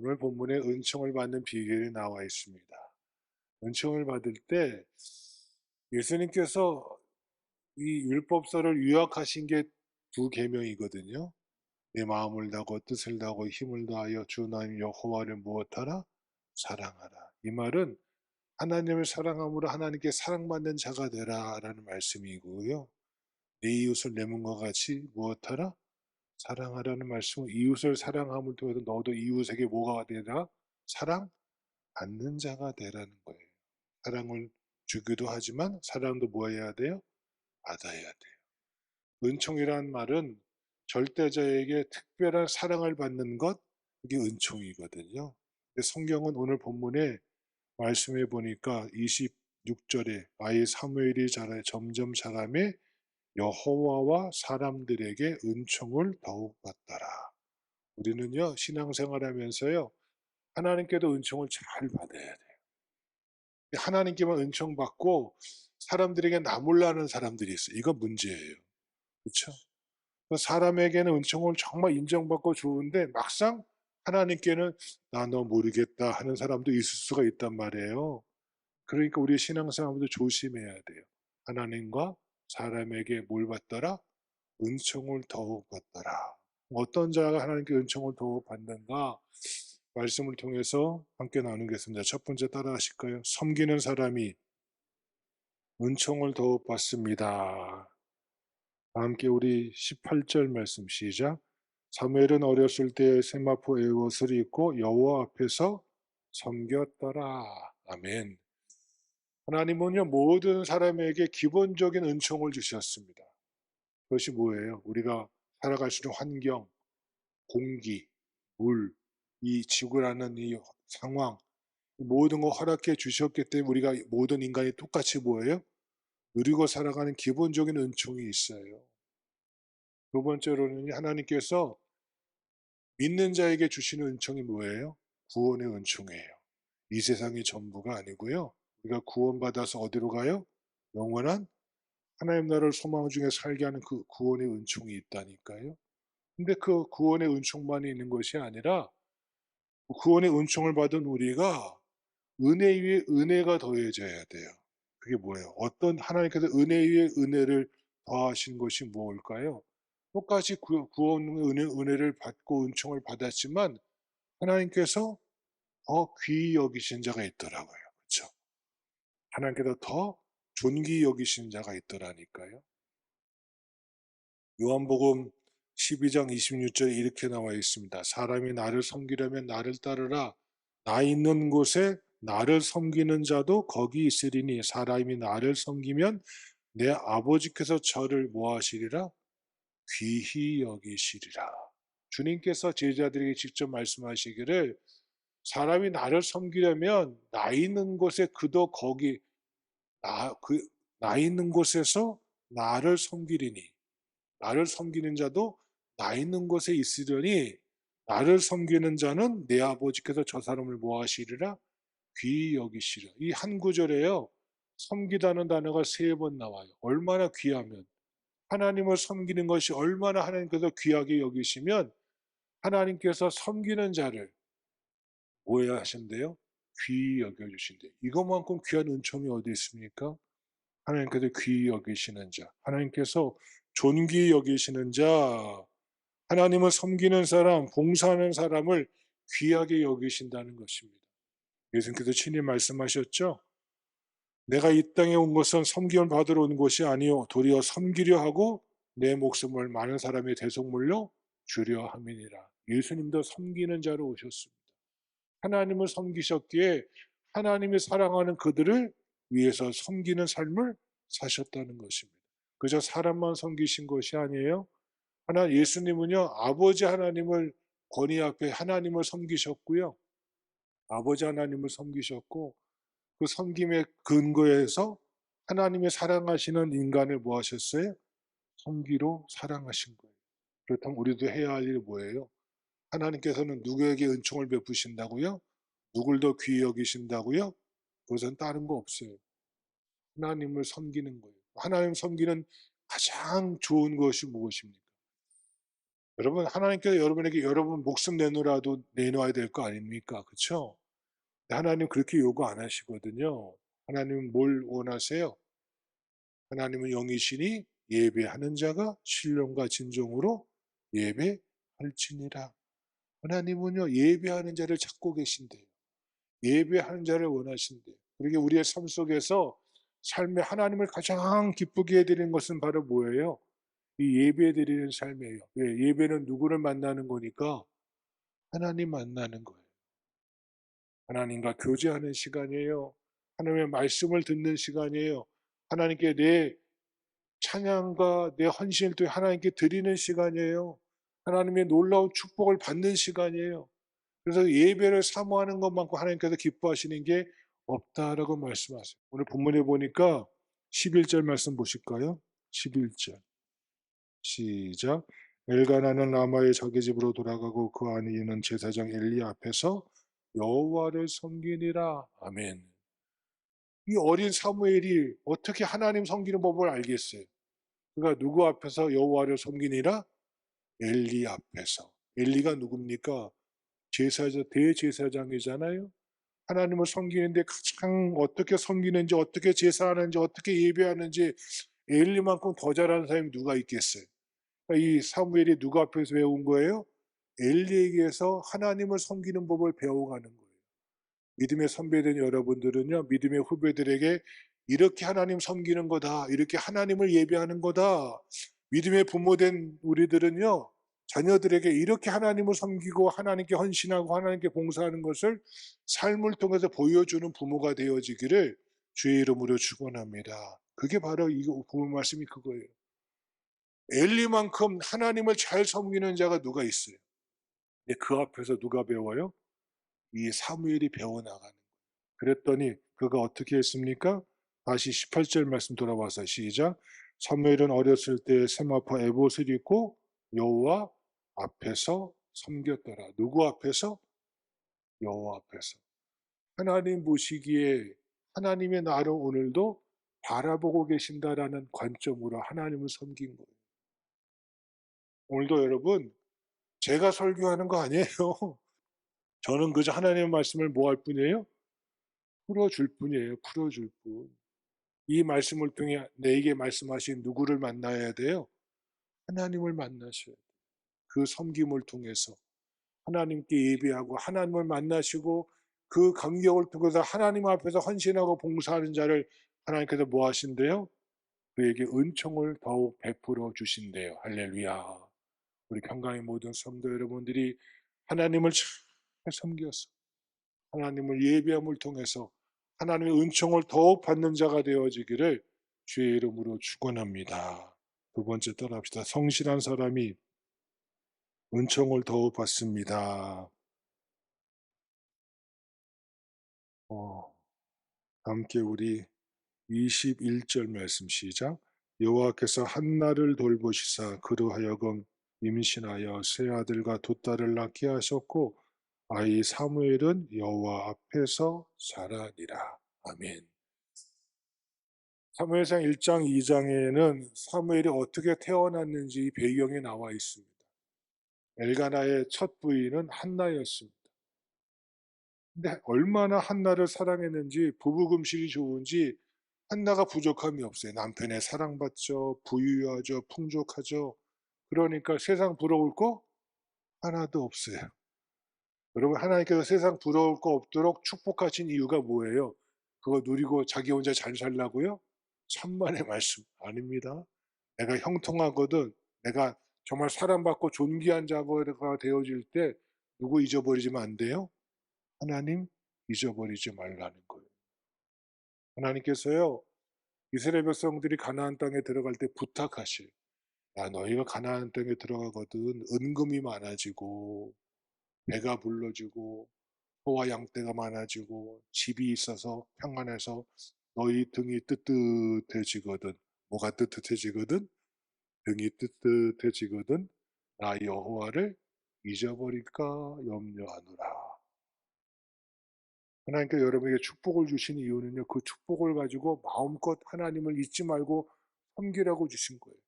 오늘 본문에 은총을 받는 비결이 나와 있습니다. 은총을 받을 때 예수님께서 이 율법서를 요약하신 게 두 계명이거든요. 내 마음을 다하고 뜻을 다하고 힘을 다하여 주 나님 여호와를 무엇하라? 사랑하라. 이 말은 하나님을 사랑함으로 하나님께 사랑받는 자가 되라라는 말씀이고요. 내 이웃을 내 몸과 같이 무엇하라? 사랑하라는 말씀은 이웃을 사랑함을 통해서 너도 이웃에게 뭐가 되라? 사랑받는 자가 되라는 거예요. 사랑을 주기도 하지만 사랑도 뭐 해야 돼요? 받아야 돼요. 은총이란 말은 절대자에게 특별한 사랑을 받는 것, 그게 은총이거든요. 성경은 오늘 본문에 말씀해 보니까 26절에 아이 사무엘이 점점 자라매 여호와와 사람들에게 은총을 더욱 받더라. 우리는요 신앙생활하면서요 하나님께도 은총을 잘 받아야 돼요. 하나님께만 은총 받고 사람들에게 나 몰라 하는 사람들이 있어요. 이건 문제예요. 그렇죠? 사람에게는 은총을 정말 인정받고 좋은데 막상 하나님께는 나 너 모르겠다 하는 사람도 있을 수가 있단 말이에요. 그러니까 우리 신앙생활도 조심해야 돼요. 하나님과 사람에게 뭘 받더라? 은총을 더욱 받더라. 어떤 자가 하나님께 은총을 더욱 받는가? 말씀을 통해서 함께 나누겠습니다. 첫 번째 따라하실까요? 섬기는 사람이 은총을 더욱 받습니다. 함께 우리 18절 말씀 시작. 사무엘은 어렸을 때 세마포 에봇을 입고 여호와 앞에서 섬겼더라. 아멘. 하나님은요 모든 사람에게 기본적인 은총을 주셨습니다. 그것이 뭐예요? 우리가 살아갈 수 있는 환경, 공기, 물, 이 지구라는 이 상황, 모든 거 허락해 주셨기 때문에 우리가 모든 인간이 똑같이 뭐예요? 누리고 살아가는 기본적인 은총이 있어요. 두 번째로는 하나님께서 믿는 자에게 주시는 은총이 뭐예요? 구원의 은총이에요. 이 세상이 전부가 아니고요. 우리가 구원받아서 어디로 가요? 영원한 하나님 나라를 소망 중에 살게 하는 그 구원의 은총이 있다니까요. 근데 그 구원의 은총만이 있는 것이 아니라 구원의 은총을 받은 우리가 은혜 위에 은혜가 더해져야 돼요. 그게 뭐예요? 어떤 하나님께서 은혜 위에 은혜를 더하신 것이 뭘까요? 똑같이 구원의 은혜를 받고 은총을 받았지만 하나님께서 더 귀히 여기신 자가 있더라고요. 그렇죠? 하나님께서 더 존귀히 여기신 자가 있더라니까요. 요한복음 12장 26절에 이렇게 나와 있습니다. 사람이 나를 섬기려면 나를 따르라. 나 있는 곳에 나를 섬기는 자도 거기 있으리니 사람이 나를 섬기면 내 아버지께서 저를 뭐하시리라? 귀히 여기시리라. 주님께서 제자들에게 직접 말씀하시기를 사람이 나를 섬기려면 나 있는 곳에 그도 거기 나 있는 곳에서 나를 섬기리니 나를 섬기는 자도 나 있는 곳에 있으려니 나를 섬기는 자는 내 아버지께서 저 사람을 뭐하시리라? 귀히 여기시리라. 이 한 구절에요. 섬기다는 단어가 3번 나와요. 얼마나 귀하면 하나님을 섬기는 것이 얼마나 하나님께서 귀하게 여기시면 하나님께서 섬기는 자를 뭐해야 하신대요? 귀히 여겨주신대요. 이것만큼 귀한 은총이 어디 있습니까? 하나님께서 귀히 여기시는 자, 하나님께서 존귀히 여기시는 자, 하나님을 섬기는 사람, 봉사하는 사람을 귀하게 여기신다는 것입니다. 예수님께서 친히 말씀하셨죠. 내가 이 땅에 온 것은 섬김을 받으러 온 것이 아니요 도리어 섬기려 하고 내 목숨을 많은 사람의 대속물로 주려 함이니라. 예수님도 섬기는 자로 오셨습니다. 하나님을 섬기셨기에 하나님이 사랑하는 그들을 위해서 섬기는 삶을 사셨다는 것입니다. 그저 사람만 섬기신 것이 아니에요. 예수님은요 아버지 하나님을 권위 앞에 하나님을 섬기셨고요. 아버지 하나님을 섬기셨고 그 섬김의 근거에서 하나님의 사랑하시는 인간을 뭐 하셨어요? 섬기로 사랑하신 거예요. 그렇다면 우리도 해야 할 일이 뭐예요? 하나님께서는 누구에게 은총을 베푸신다고요? 누굴 더 귀히 여기신다고요? 그것은 다른 거 없어요. 하나님을 섬기는 거예요. 하나님 섬기는 가장 좋은 것이 무엇입니까? 여러분 하나님께서 여러분에게 여러분 목숨 내놓으라도 내놓아야 될 거 아닙니까? 그쵸? 하나님 그렇게 요구 안 하시거든요. 하나님은 뭘 원하세요? 하나님은 영이시니 예배하는 자가 신령과 진정으로 예배할지니라. 하나님은요 예배하는 자를 찾고 계신대요. 예배하는 자를 원하신대요. 그러게 우리의 삶 속에서 삶에 하나님을 가장 기쁘게 해드리는 것은 바로 뭐예요? 이 예배 드리는 삶이에요. 왜? 예배는 누구를 만나는 거니까 하나님 만나는 거예요. 하나님과 교제하는 시간이에요. 하나님의 말씀을 듣는 시간이에요. 하나님께 내 찬양과 내 헌신을 또 하나님께 드리는 시간이에요. 하나님의 놀라운 축복을 받는 시간이에요. 그래서 예배를 사모하는 것만큼 하나님께서 기뻐하시는 게 없다라고 말씀하세요. 오늘 본문에 보니까 11절 말씀 보실까요? 11절 시작. 엘가나는 라마의 자기 집으로 돌아가고 그 안에 있는 제사장 엘리 앞에서 여호와를 섬기니라. 아멘. 이 어린 사무엘이 어떻게 하나님 섬기는 법을 알겠어요? 그가 누구 앞에서 여호와를 섬기니라? 엘리 앞에서. 엘리가 누굽니까? 제사장, 대제사장이잖아요. 하나님을 섬기는데 가장 어떻게 섬기는지, 어떻게 제사하는지, 어떻게 예배하는지 엘리만큼 더 잘하는 사람이 누가 있겠어요? 그러니까 이 사무엘이 누구 앞에서 배운 거예요? 엘리에게서 하나님을 섬기는 법을 배워가는 거예요. 믿음의 선배된 여러분들은요, 믿음의 후배들에게 이렇게 하나님 섬기는 거다, 이렇게 하나님을 예배하는 거다. 믿음의 부모된 우리들은요, 자녀들에게 이렇게 하나님을 섬기고 하나님께 헌신하고 하나님께 봉사하는 것을 삶을 통해서 보여주는 부모가 되어지기를 주의 이름으로 축원합니다. 그게 바로 이 부모 말씀이 그거예요. 엘리만큼 하나님을 잘 섬기는 자가 누가 있어요? 근데 그 앞에서 누가 배워요? 이 사무엘이 배워나가는. 그랬더니 그가 어떻게 했습니까? 다시 18절 말씀 돌아와서 시작. 사무엘은 어렸을 때 세마포 에봇을 입고 여호와 앞에서 섬겼더라. 누구 앞에서? 여호와 앞에서. 하나님 보시기에 하나님의 나를 오늘도 바라보고 계신다라는 관점으로 하나님을 섬긴 거예요. 오늘도 여러분 제가 설교하는 거 아니에요. 저는 그저 하나님의 말씀을 뭐 할 뿐이에요? 풀어줄 뿐이에요. 풀어줄 뿐. 이 말씀을 통해 내게 말씀하신 누구를 만나야 돼요? 하나님을 만나셔야 돼요. 그 섬김을 통해서 하나님께 예배하고 하나님을 만나시고 그 간격을 통해서 하나님 앞에서 헌신하고 봉사하는 자를 하나님께서 뭐 하신대요? 그에게 은총을 더욱 베풀어 주신대요. 할렐루야. 우리 평강의 모든 성도 여러분들이 하나님을 잘 섬겨서 하나님을 예배함을 통해서 하나님의 은총을 더욱 받는 자가 되어지기를 주의 이름으로 축원합니다. 두 번째 따라합시다. 성실한 사람이 은총을 더욱 받습니다. 함께 우리 21절 말씀 시작. 여호와께서 한나를 돌보시사 그로 하여금 임신하여 세 아들과 두 딸을 낳게 하셨고 아이 사무엘은 여호와 앞에서 자라니라. 아멘. 사무엘상 1장 2장에는 사무엘이 어떻게 태어났는지 배경이 나와 있습니다. 엘가나의 첫 부인은 한나였습니다. 근데 얼마나 한나를 사랑했는지 부부금실이 좋은지 한나가 부족함이 없어요. 남편의 사랑받죠. 부유하죠. 풍족하죠. 그러니까 세상 부러울 거 하나도 없어요. 여러분 하나님께서 세상 부러울 거 없도록 축복하신 이유가 뭐예요? 그거 누리고 자기 혼자 잘 살라고요? 천만의 말씀 아닙니다. 내가 형통하거든 내가 정말 사랑받고 존귀한 자가 되어질 때 누구 잊어버리지면 안 돼요? 하나님 잊어버리지 말라는 거예요. 하나님께서요 이스라엘 백성들이 가나안 땅에 들어갈 때 부탁하실. 야 너희가 가나안 땅에 들어가거든 은금이 많아지고 배가 불러지고 소와 양떼가 많아지고 집이 있어서 평안해서 너희 등이 뜨뜻해지거든. 뭐가 뜨뜻해지거든? 등이 뜨뜻해지거든. 나 여호와를 잊어버릴까 염려하노라. 하나님께서 여러분에게 축복을 주신 이유는요. 그 축복을 가지고 마음껏 하나님을 잊지 말고 섬기라고 주신 거예요.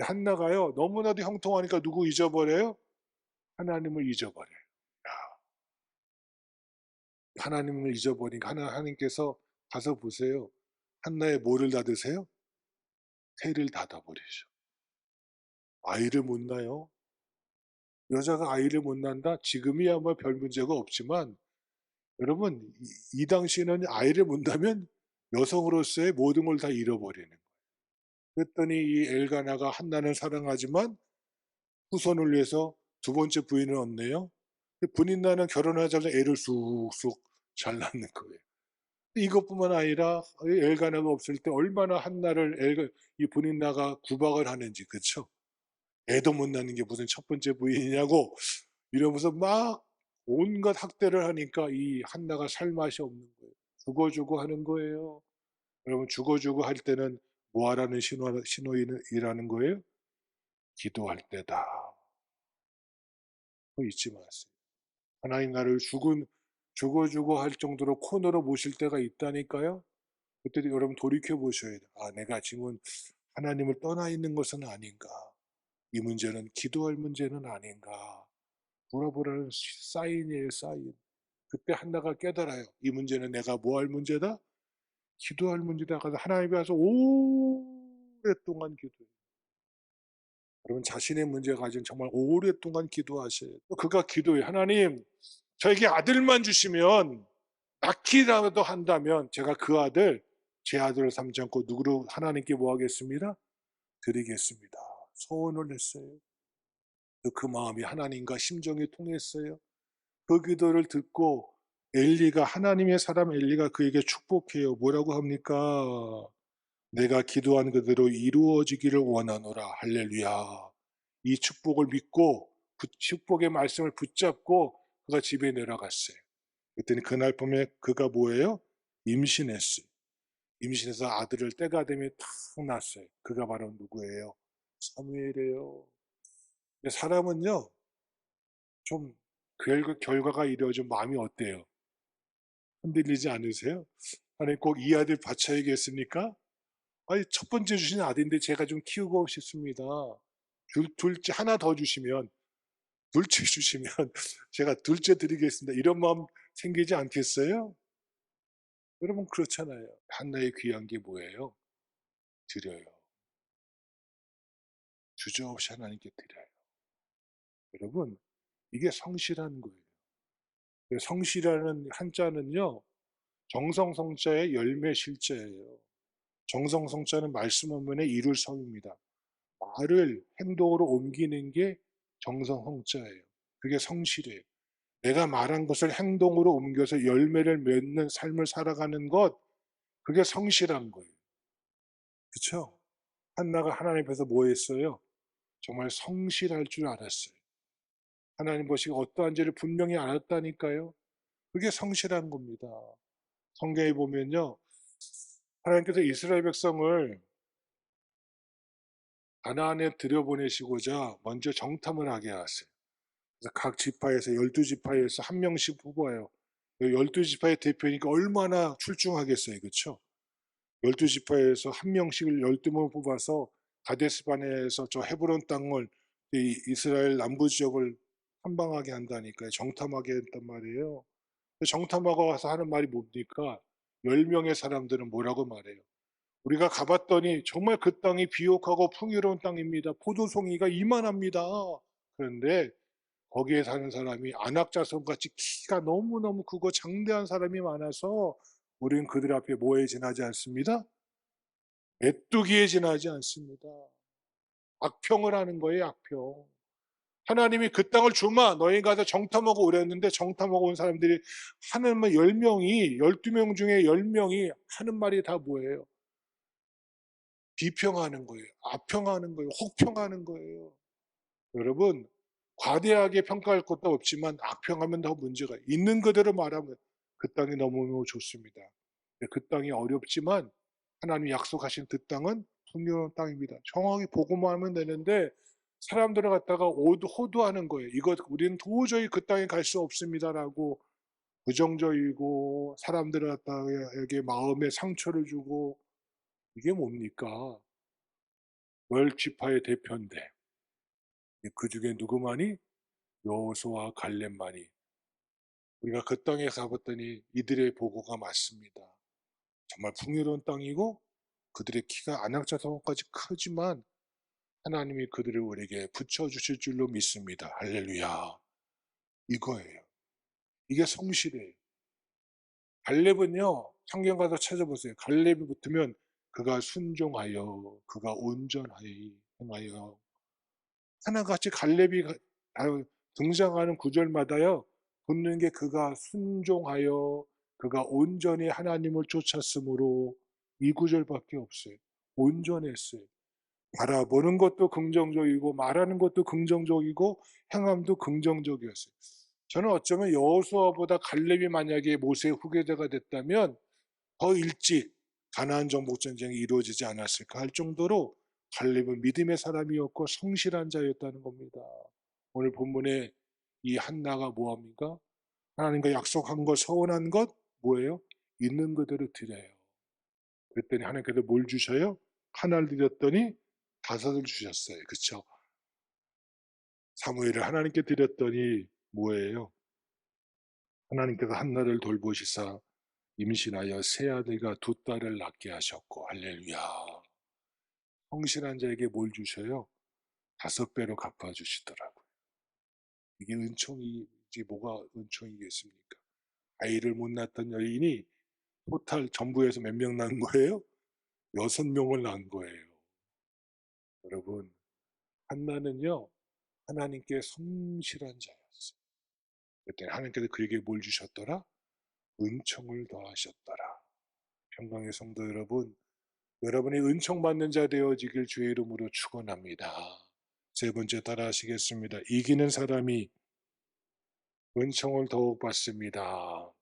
한나가요, 너무나도 형통하니까 누구 잊어버려요? 하나님을 잊어버려요. 하나님을 잊어버리니까 하나님께서 가서 보세요. 한나의 뭐를 닫으세요? 태를 닫아버리죠. 아이를 못 낳아요. 여자가 아이를 못 낳는다? 지금이야 뭐 별 문제가 없지만 여러분 이 당시에는 아이를 못 낳으면 여성으로서의 모든 걸 다 잃어버리는 거예요. 그랬더니 이 엘가나가 한나는 사랑하지만 후손을 위해서 두 번째 부인을 얻네요. 분인나는 결혼하자마자 애를 쑥쑥 잘 낳는 거예요. 이것뿐만 아니라 엘가나가 없을 때 얼마나 한나를 이 분인나가 구박을 하는지, 그렇죠? 애도 못 낳는 게 무슨 첫 번째 부인이냐고 이러면서 막 온갖 학대를 하니까 이 한나가 살 맛이 없는 거예요. 죽어주고 하는 거예요. 여러분 죽어주고 할 때는 뭐 하라는 신호이라는 거예요? 기도할 때다. 그거 잊지 마세요. 하나님 나를 죽어주고 할 정도로 코너로 모실 때가 있다니까요. 그때 여러분 돌이켜 보셔야 돼요. 아, 내가 지금 하나님을 떠나 있는 것은 아닌가. 이 문제는 기도할 문제는 아닌가. 돌아보라는 사인이에요, 사인. 그때 한나가 깨달아요. 이 문제는 내가 뭐 할 문제다? 기도할 문제다. 가서 하나님께 와서 오랫동안 기도해요. 여러분 자신의 문제 가지고 정말 오랫동안 기도하셔야 돼요. 그가 기도해요. 하나님, 저에게 아들만 주시면 낳기라도 한다면 제가 그 아들, 제 아들을 삼지 않고 누구로 하나님께 뭐 하겠습니다? 드리겠습니다. 소원을 했어요. 그 마음이 하나님과 심정이 통했어요. 그 기도를 듣고 엘리가, 하나님의 사람 엘리가 그에게 축복해요. 뭐라고 합니까? 내가 기도한 그대로 이루어지기를 원하노라. 할렐루야. 이 축복을 믿고 축복의 말씀을 붙잡고 그가 집에 내려갔어요. 그랬더니 그날 밤에 그가 뭐예요? 임신했어요. 임신해서 아들을 때가 되면 탁 낳았어요. 그가 바로 누구예요? 사무엘이에요. 사람은요, 좀 결과가 이루어지면 마음이 어때요? 흔들리지 않으세요? 하나님 꼭 이 아들 바쳐야겠습니까? 아니, 첫 번째 주신 아들인데 제가 좀 키우고 싶습니다. 둘째 하나 더 주시면, 둘째 주시면 제가 둘째 드리겠습니다. 이런 마음 생기지 않겠어요? 여러분 그렇잖아요. 한나의 귀한 게 뭐예요? 드려요. 주저없이 하나님께 드려요. 여러분 이게 성실한 거예요. 성실하는 한자는요. 정성성자의 열매 실자예요. 정성성자는 말씀 원문의 이룰 성입니다. 말을 행동으로 옮기는 게 정성성자예요. 그게 성실이에요. 내가 말한 것을 행동으로 옮겨서 열매를 맺는 삶을 살아가는 것, 그게 성실한 거예요. 그렇죠? 한나가 하나님 앞에서 뭐 했어요? 정말 성실할 줄 알았어요. 하나님 보시고 어떠한지를 분명히 알았다니까요. 그게 성실한 겁니다. 성경에 보면요. 하나님께서 이스라엘 백성을 가나안에 들여보내시고자 먼저 정탐을 하게 하세요. 그래서 각 지파에서 12지파에서 한 명씩 뽑아요. 12지파의 대표니까 얼마나 출중하겠어요. 그렇죠? 12지파에서 한 명씩을 12명 뽑아서 가데스바네에서 저 헤브론 땅을 이스라엘 남부 지역을 탐방하게 한다니까요. 정탐하게 했단 말이에요. 정탐하고 와서 하는 말이 뭡니까? 10명의 사람들은 뭐라고 말해요? 우리가 가봤더니 정말 그 땅이 비옥하고 풍요로운 땅입니다. 포도송이가 이만합니다. 그런데 거기에 사는 사람이 안악자손같이 키가 너무너무 크고 장대한 사람이 많아서 우리는 그들 앞에 뭐에 지나지 않습니다? 메뚜기에 지나지 않습니다. 악평을 하는 거예요, 악평. 하나님이 그 땅을 주마 너희 가서 정탐하고 오랬는데 정탐하고 온 사람들이 하는 말 10명이 12명 중에 10명이 하는 말이 다 뭐예요? 비평하는 거예요. 악평하는 거예요. 혹평하는 거예요. 여러분 과대하게 평가할 것도 없지만 악평하면 더 문제가 있는 그대로 말하면 그 땅이 너무너무 좋습니다. 그 땅이 어렵지만 하나님 약속하신 그 땅은 풍요로운 땅입니다. 정확히 보고만 하면 되는데 사람들을 갖다가 호도하는 거예요. 이것 우리는 도저히 그 땅에 갈 수 없습니다라고 부정적이고 사람들을 갖다가 에게 마음에 상처를 주고 이게 뭡니까? 열 지파의 대표인데 그 중에 누구만이? 여호수아와 갈렙만이. 우리가 그 땅에 가봤더니 이들의 보고가 맞습니다. 정말 풍요로운 땅이고 그들의 키가 안악자성까지 크지만 하나님이 그들을 우리에게 붙여주실 줄로 믿습니다. 할렐루야. 이거예요. 이게 성실이에요. 갈렙은요, 성경 가서 찾아보세요. 갈렙이 붙으면 그가 순종하여, 그가 온전하여 행하여. 하나같이 갈렙이 등장하는 구절마다요, 붙는 게 그가 순종하여, 그가 온전히 하나님을 쫓았으므로 이 구절밖에 없어요. 온전했어요. 바라보는 것도 긍정적이고 말하는 것도 긍정적이고 행함도 긍정적이었어요. 저는 어쩌면 여호수아보다 갈렙이 만약에 모세의 후계자가 됐다면 더 일찍 가나안 정복 전쟁이 이루어지지 않았을까 할 정도로 갈렙은 믿음의 사람이었고 성실한 자였다는 겁니다. 오늘 본문에 이 한나가 뭐합니까? 하나님과 약속한 것, 서원한 것 뭐예요? 있는 그대로 드려요. 그랬더니 하나님께서 뭘 주셔요? 하나를 드렸더니 다섯을 주셨어요. 그렇죠? 사무엘을 하나님께 드렸더니 뭐예요? 하나님께서 한나를 돌보시사 임신하여 세 아들과 두 딸을 낳게 하셨고 할렐루야. 성실한 자에게 뭘 주셔요? 5배로 갚아주시더라고요. 이게 은총이지 뭐가 은총이겠습니까? 아이를 못 낳았던 여인이 토탈 전부에서 몇 명 낳은 거예요? 6명을 낳은 거예요. 여러분, 한나는요 하나님께 성실한 자였어요. 그때 하나님께서 그에게 뭘 주셨더라? 은총을 더하셨더라. 평강의 성도 여러분, 여러분이 은총 받는 자 되어지길 주의 이름으로 축원합니다. 세 번째 따라 하시겠습니다. 이기는 사람이 은총을 더욱 받습니다.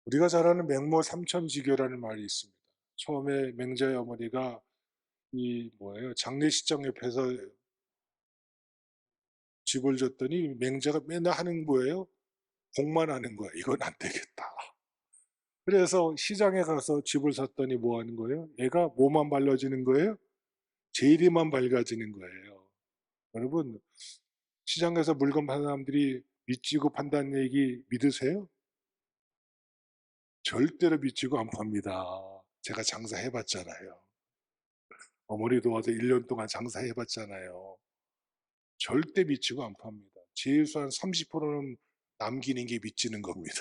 우리가 잘 아는 맹모 삼천지교라는 말이 있습니다. 처음에 맹자의 어머니가 이 뭐예요? 장례식장 옆에서 집을 줬더니 맹자가 맨날 하는 거예요. 공만 하는 거야. 이건 안 되겠다. 그래서 시장에 가서 집을 샀더니 뭐 하는 거예요? 애가 뭐만 발라지는 거예요? 제일이만 밝아지는 거예요. 여러분, 시장에서 물건 파는 사람들이 미치고 판다는 얘기 믿으세요? 절대로 미치고 안 팝니다. 제가 장사해봤잖아요. 어머니 도와서 1년 동안 장사해봤잖아요. 절대 미치고 안 팝니다. 최소한 30%는 남기는 게 미치는 겁니다.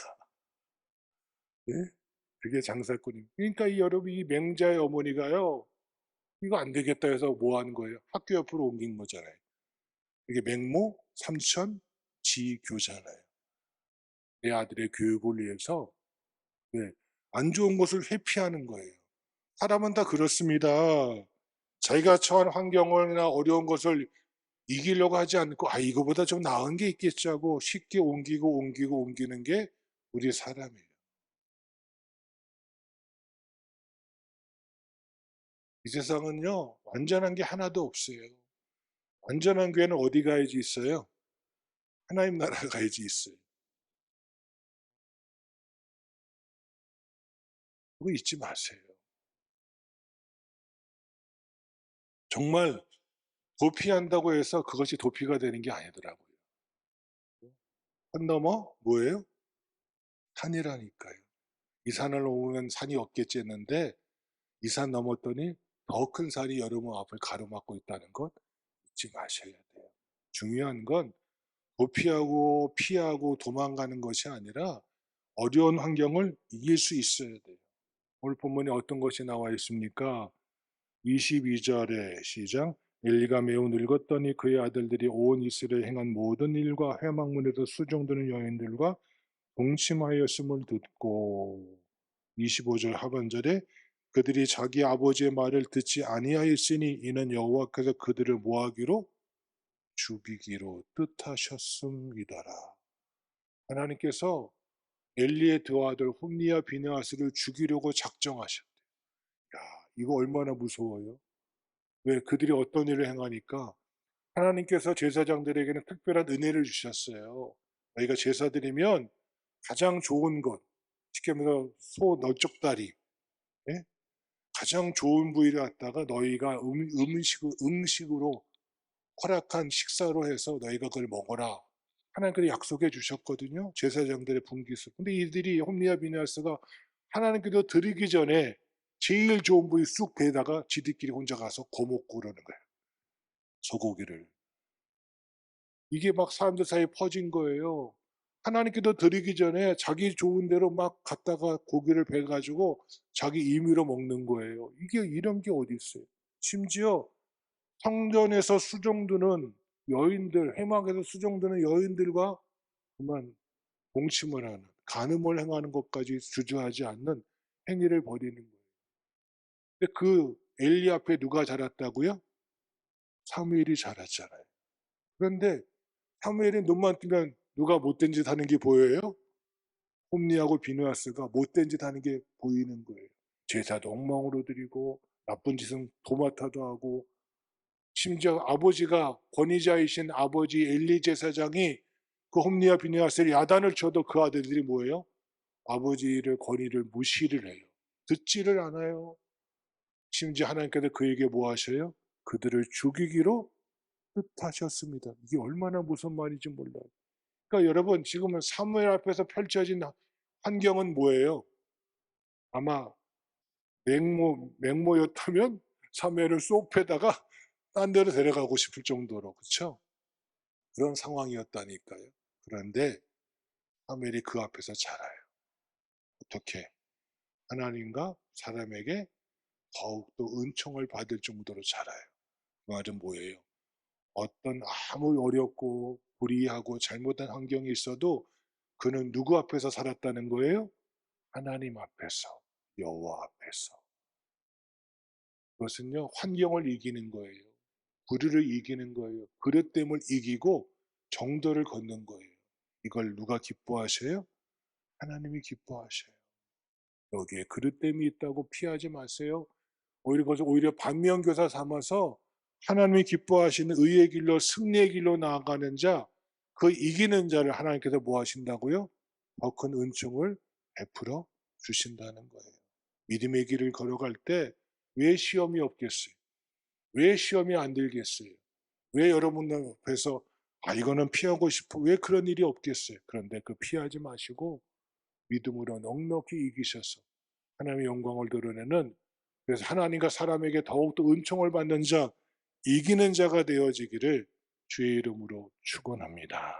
예? 그게 장사꾼입니다. 그러니까 이 여러분 이 맹자의 어머니가요. 이거 안 되겠다 해서 뭐 하는 거예요? 학교 옆으로 옮긴 거잖아요. 이게 맹모, 삼천, 지교잖아요. 내 아들의 교육을 위해서 네, 안 좋은 것을 회피하는 거예요. 사람은 다 그렇습니다. 자기가 처한 환경이나 어려운 것을 이기려고 하지 않고 이거보다 좀 나은 게 있겠지 하고 쉽게 옮기는 게 우리 사람이에요. 이 세상은요 완전한 게 하나도 없어요. 완전한 교회는 어디 가야지 있어요? 하나님 나라 가야지 있어요. 그거 잊지 마세요. 정말 도피한다고 해서 그것이 도피가 되는 게 아니더라고요. 산 넘어 뭐예요? 산이라니까요. 이 산을 넘으면 산이 없겠지 했는데 이 산 넘었더니 더 큰 산이 여러분 앞을 가로막고 있다는 것 잊지 마셔야 돼요. 중요한 건 도피하고 피하고 도망가는 것이 아니라 어려운 환경을 이길 수 있어야 돼요. 오늘 본문에 어떤 것이 나와 있습니까? 22절에 시작. 엘리가 매우 늙었더니 그의 아들들이 온 이스라엘에 행한 모든 일과 회막문에서 수종드는 여인들과 동침하였음을 듣고 25절 하반절에 그들이 자기 아버지의 말을 듣지 아니하였으니 이는 여호와께서 그들을 모하기로 죽이기로 뜻하셨음이더라. 하나님께서 엘리의 두 아들 홈니와 비느하스를 죽이려고 작정하셨대요. 야, 이거 얼마나 무서워요? 왜 그들이 어떤 일을 행하니까 하나님께서 제사장들에게는 특별한 은혜를 주셨어요. 너희가 제사 드리면 가장 좋은 것, 쉽게 말해서 소 널쩍다리, 예? 가장 좋은 부위를 갖다가 너희가 음식으로 허락한 식사로 해서 너희가 그걸 먹어라. 하나님께서 약속해 주셨거든요. 제사장들의 분깃을. 근데 이들이 홈리와 비느하스가 하나님께서 드리기 전에 제일 좋은 부위 쑥 베다가 지들끼리 혼자 가서 거먹고 그러는 거예요. 소고기를. 이게 막 사람들 사이에 퍼진 거예요. 하나님께도 드리기 전에 자기 좋은 대로 막 갖다가 고기를 베가지고 자기 임의로 먹는 거예요. 이게 이런 게 어디 있어요. 심지어 성전에서 수종드는 여인들, 회막에서 수종드는 여인들과 그만 동침을 하는, 간음을 행하는 것까지 주저하지 않는 행위를 벌이는 거예요. 근데 그 엘리 앞에 누가 자랐다고요? 사무엘이 자랐잖아요. 그런데 사무엘이 눈만 뜨면 누가 못된 짓 하는 게 보여요? 홈리하고 비느하스가 못된 짓 하는 게 보이는 거예요. 제사도 엉망으로 드리고 나쁜 짓은 도맡아도 하고, 심지어 아버지가 권위자이신 아버지 엘리 제사장이 그 홈리와 비느하스를 야단을 쳐도 그 아들들이 뭐예요? 아버지를 권위를 무시를 해요. 듣지를 않아요. 심지어 하나님께서 그에게 뭐 하셔요? 그들을 죽이기로 뜻하셨습니다. 이게 얼마나 무슨 말인지 몰라요. 그러니까 여러분, 지금은 사무엘 앞에서 펼쳐진 환경은 뭐예요? 아마 맹모였다면 사무엘을 쏙 패다가 딴 데로 데려가고 싶을 정도로, 그렇죠? 그런 상황이었다니까요. 그런데 사무엘이 그 앞에서 자라요. 어떻게? 하나님과 사람에게 더욱더 은총을 받을 정도로 자라요. 그 말은 뭐예요? 어떤 아무리 어렵고 불의하고 잘못된 환경이 있어도 그는 누구 앞에서 살았다는 거예요? 하나님 앞에서, 여호와 앞에서. 그것은요, 환경을 이기는 거예요. 불의를 이기는 거예요. 그릇됨을 이기고 정도를 걷는 거예요. 이걸 누가 기뻐하셔요? 하나님이 기뻐하셔요. 여기에 그릇됨이 있다고 피하지 마세요. 오히려 그것을 오히려 반면교사 삼아서 하나님이 기뻐하시는 의의 길로, 승리의 길로 나아가는 자, 그 이기는 자를 하나님께서 뭐 하신다고요? 더 큰 은총을 베풀어 주신다는 거예요. 믿음의 길을 걸어갈 때 왜 시험이 없겠어요? 왜 시험이 안 들겠어요? 왜 여러분 앞에서 이거는 피하고 싶어, 왜 그런 일이 없겠어요? 그런데 그 피하지 마시고 믿음으로 넉넉히 이기셔서 하나님의 영광을 드러내는, 그래서 하나님과 사람에게 더욱더 은총을 받는 자, 이기는 자가 되어지기를 주의 이름으로 축원합니다.